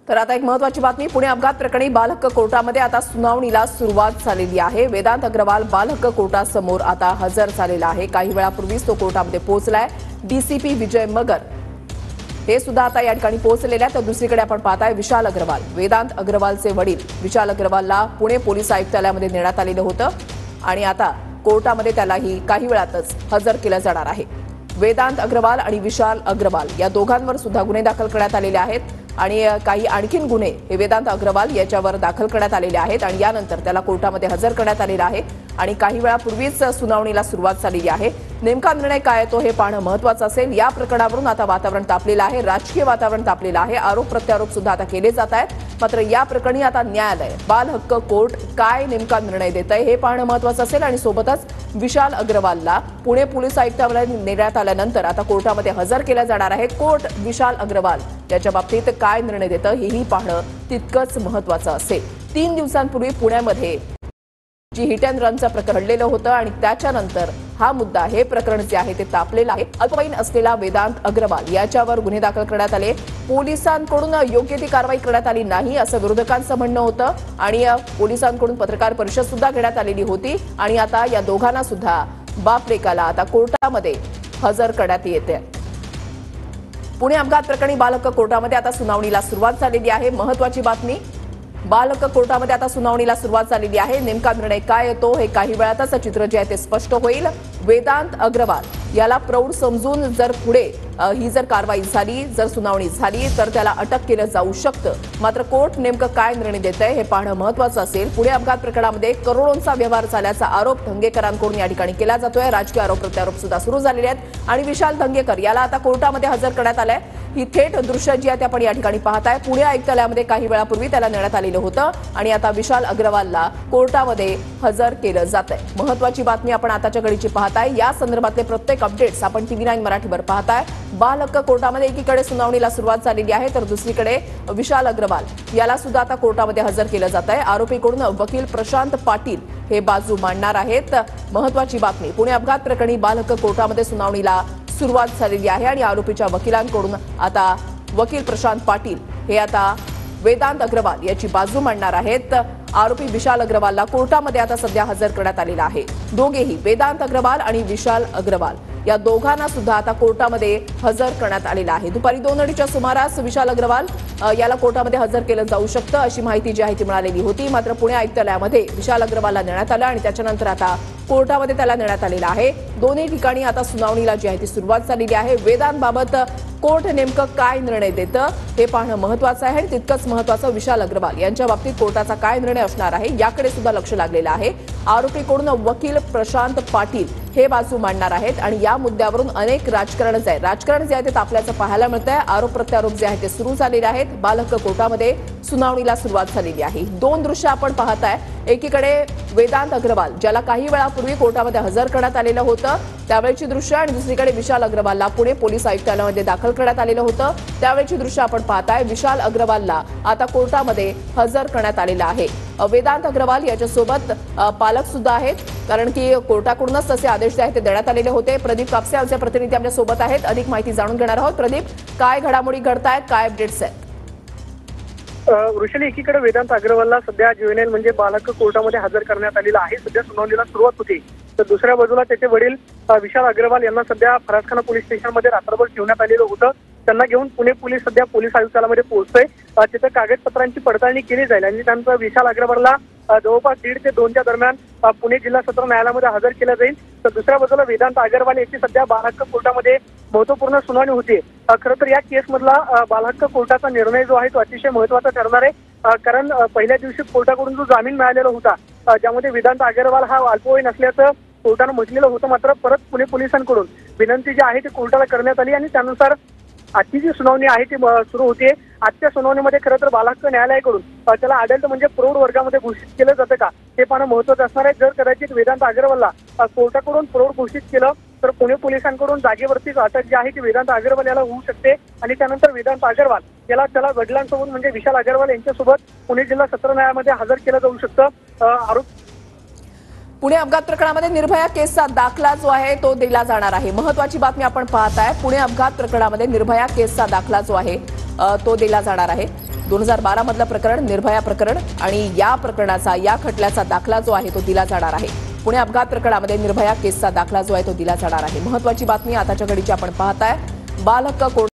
तर आता एक महत्त्वाची बातमी। पुणे अपघात प्रकरणी बालहक्क कोर्टामध्ये आता सुनावणीला सुरुवात झालेली आहे। वेदांत अग्रवाल बालहक्क कोर्टासमोर आता हजर झालेला आहे। काही वेळापूर्वीच तो कोर्टामध्ये पोहोचलाय। डीसीपी विजय मगर हे सुद्धा आता या ठिकाणी पोहोचलेले आहेत। तर दुसरीकडे आपण पाहताय विशाल अग्रवाल, वेदांत अग्रवालचे वडील विशाल अग्रवालला पुणे पोलीस आयुक्तालयामध्ये नेण्यात आलेलं होतं आणि आता कोर्टामध्ये त्यालाही काही वेळातच हजर केलं जाणार आहे। वेदांत अग्रवाल आणि विशाल अग्रवाल या दोघांवर सुद्धा गुन्हे दाखल करण्यात आलेले आहेत आणि काही आणखीन गुन्हे हे वेदांत अग्रवाल याच्यावर दाखल करण्यात आलेले आहेत आणि यानंतर त्याला कोर्टामध्ये हजर करण्यात आलेलं आहे आणि काही वेळापूर्वीच सुनावणीला सुरुवात झालेली आहे। नेमका निर्णय काय येतो हे पाहणं महत्त्वाचं असेल। या प्रकरणावरून आता वातावरण तापलेलं आहे, राजकीय वातावरण तापलेलं आहे। आरोप प्रत्यारोप सुद्धा आता केले जात आहेत। मात्र या प्रकरणी आता न्यायालय बाल हक्क कोर्ट काय नेमका निर्णय देत आहे हे पाहणं महत्त्वाचं असेल आणि सोबतच विशाल अग्रवालला पुणे पोलीस आयुक्तालयात नेण्यात आल्यानंतर आता कोर्टामध्ये हजर केलं जाणार आहे। कोर्ट विशाल अग्रवाल याच्या बाबतीत काय निर्णय देतं हेही पाहणं तितकंच महत्त्वाचं असेल। 3 दिवसांपूर्वी पुण्यामध्ये जी हिट अँड रनचं प्रकरण घडलेलं होतं आणि त्याच्यानंतर हा मुद्दा हे प्रकरण जे आहे ते तापलेलं आहे। अल्पवयीन असलेला वेदांत अग्रवाल याच्यावर गुन्हे दाखल करण्यात आले। पोलिसांकडून योग्य ती कारवाई करण्यात आली नाही असं विरोधकांचं म्हणणं होतं आणि पोलिसांकडून पत्रकार परिषद सुद्धा घेण्यात आलेली होती आणि आता या दोघांना सुद्धा बापलेकाला आता कोर्टामध्ये हजर करण्यात येते। पुणे अपघात प्रकरणी बालहक्क कोर्टामध्ये आता सुनावणीला सुरुवात झालेली आहे। महत्त्वाची बातमी, बालहक्क कोर्टामध्ये आता सुनावणीला सुरुवात झालेली आहे। नेमका निर्णय काय येतो हे काही वेळातच चित्र जे आहे ते स्पष्ट होईल। वेदांत अग्रवाल याला प्रौढ समजून जर पुढे ही जर कारवाई झाली, जर सुनावणी झाली तर त्याला अटक केलं जाऊ शकतं। मात्र कोर्ट नेमकं काय निर्णय देत आहे हे पाहणं महत्त्वाचं असेल। पुणे अपघात प्रकरणामध्ये करोडोंचा व्यवहार झाल्याचा आरोप धंगेकरांकडून या ठिकाणी केला जातोय। राजकीय आरोप प्रत्यारोप सुद्धा सुरू झालेले आहेत आणि विशाल धंगेकर याला आता कोर्टामध्ये हजर करण्यात आलंय। ही थेट दृश्य जी आहे ते आपण या ठिकाणी पाहताय। पुणे आयुक्तालयामध्ये काही वेळापूर्वी त्याला नेण्यात आलेलं होतं आणि आता विशाल अग्रवालला कोर्टामध्ये हजर केलं जातंय। महत्त्वाची बातमी आपण आताच्या घडीची पाहताय। या संदर्भातले प्रत्येक अपडेट्स आपण TV9 मराठीवर पाहताय। बाल हक्क कोर्टामध्ये एकीकडे सुनावणीला सुरुवात झालेली आहे तर दुसरीकडे विशाल अग्रवाल याला सुद्धा आता कोर्टामध्ये हजर केलं जात आहे। आरोपीकडून वकील प्रशांत पाटील हे बाजू मांडणार आहेत। महत्त्वाची बातमी, पुणे अपघात प्रकरणी बाल हक्क कोर्टामध्ये सुनावणीला सुरुवात झालेली आहे आणि आरोपीच्या वकिलांकडून आता वकील प्रशांत पाटील हे आता वेदांत अग्रवाल याची बाजू मांडणार आहेत। आरोपी विशाल अग्रवालला कोर्टामध्ये आता सध्या हजर करण्यात आलेला आहे। दोघेही वेदांत अग्रवाल आणि विशाल अग्रवाल या दोघांना सुद्धा आता कोर्टामध्ये हजर करण्यात आलेला आहे। दुपारी 2:30च्या सुमारास विशाल अग्रवाल याला कोर्टामध्ये हजर केलं जाऊ शकतं अशी माहिती जी आहे ती मिळालेली होती। मात्र पुणे आयुक्तालयामध्ये विशाल अग्रवालला नेण्यात आलं आणि त्याच्यानंतर आता कोर्टामध्ये त्याला नेण्यात आलेलं आहे। दोन्ही ठिकाणी आता सुनावणीला जी आहे ती सुरुवात झालेली आहे। वेदांतबाबत कोर्ट नेमकं काय निर्णय देतं हे पाहणं महत्त्वाचं आहे आणि तितकंच महत्त्वाचं विशाल अग्रवाल यांच्या बाबतीत कोर्टाचा काय निर्णय असणार आहे याकडे सुद्धा लक्ष लागलेलं आहे। आरोपीकडून वकील प्रशांत पाटील हे बाजू मांडणार आहेत आणि या मुद्द्यावरून अनेक राजकारण जे आहे ते तापल्याचं पाहायला मिळतंय। आरोप प्रत्यारोप जे आहे ते सुरू झालेले आहेत। बालहक्क कोर्टामध्ये सुनावणीला सुरुवात झालेली आहे। 2 दृश्य आपण पाहताय। एकीकडे वेदांत अग्रवाल ज्याला काही वेळापूर्वी कोर्टामध्ये हजर करण्यात आलेलं होतं त्यावेळची दृश्य आणि दुसरीकडे विशाल अग्रवालला पुणे पोलीस आयुक्तालयामध्ये दाखल करण्यात आलेलं होतं त्यावेळची दृश्य आपण पाहताय। विशाल अग्रवालला आता कोर्टामध्ये हजर करण्यात आलेलं आहे। वेदांत अग्रवाल याच्यासोबत पालक सुद्धा आहेत कारण की कोर्टाकडूनच तसे आदेश जे आहेत ते देण्यात आलेले होते। प्रदीप कापसे आमचे प्रतिनिधी आपल्या सोबत आहेत, अधिक माहिती जाणून घेणार आहोत। प्रदीप, काय घडामोडी घडतायत, काय अपडेट्स आहेत? वृषाली, एकीकडे वेदांत अग्रवालला सध्या जुवेनाईल म्हणजे बालहक्क कोर्टामध्ये हजर करण्यात आलेला आहे। सध्या सुनावणीला सुरुवात होती तर दुसऱ्या बाजूला त्याचे वडील विशाल अग्रवाल यांना सध्या फरासखाना पोलीस स्टेशनमध्ये रात्रभर ठेवण्यात आलेलं होतं। त्यांना घेऊन पुणे पोलीस सध्या पोलीस आयुक्तालयामध्ये पोहोचतोय। तिथे कागदपत्रांची पडताळणी केली जाईल आणि त्यानंतर विशाल अग्रवालला जवळपास 1:30 ते 2च्या दरम्यान पुणे जिल्हा सत्र न्यायालयामध्ये हजर केलं जाईल। तर दुसऱ्या बाजूला वेदांत अग्रवाल याची सध्या बालहक्क कोर्टामध्ये महत्वपूर्ण सुनावणी होती। खरं तर या केसमधला बालहक्क कोर्टाचा निर्णय जो आहे तो अतिशय महत्त्वाचा ठरणार आहे कारण पहिल्या दिवशी कोर्टाकडून जो जामीन मिळालेला होता ज्यामध्ये वेदांत अग्रवाल हा अल्पवयीन असल्याचं कोर्टानं म्हटलेलं होतं, मात्र परत पुणे पोलिसांकडून विनंती जी आहे ती कोर्टाला करण्यात आली आणि त्यानुसार आजची जी सुनावणी आहे ती सुरू होते। आजच्या सुनावणीमध्ये खरं तर बालहक्क न्यायालयाकडून त्याला अडल्ट म्हणजे प्रौढ वर्गामध्ये घोषित केलं जातं का हे पाहणं महत्त्वाचं असणार आहे। जर कदाचित वेदांत अग्रवालला कोर्टाकडून प्रौढ घोषित केलं तर पुणे पोलिसांकडून जागेवरतीच अटक जी आहे ती वेदांत अग्रवाल याला होऊ शकते आणि त्यानंतर वेदांत अग्रवाल याला त्याला वडिलांसोबत म्हणजे विशाल अग्रवाल यांच्यासोबत पुणे जिल्हा सत्र न्यायालयामध्ये हजर केलं जाऊ शकतं। आरोप पुणे अपघात प्रकरणामध्ये निर्भया केसचा दाखला जो आहे तो दिला जाणार आहे। महत्त्वाची बातमी आपण पाहताय। पुणे अपघात प्रकरणामध्ये निर्भया केसचा दाखला जो आहे तो दिला जाणार आहे। 2012 मधलं प्रकरण निर्भया प्रकरण आणि या प्रकरणाचा या खटल्याचा दाखला जो आहे तो दिला जाणार आहे. पुणे अपघात प्रकरणामध्ये निर्भया केसचा दाखला जो आहे तो दिला जाणार आहे. महत्त्वाची बातमी आताच्या घडीची आपण पाहताय. बाल हक्क कोर्ट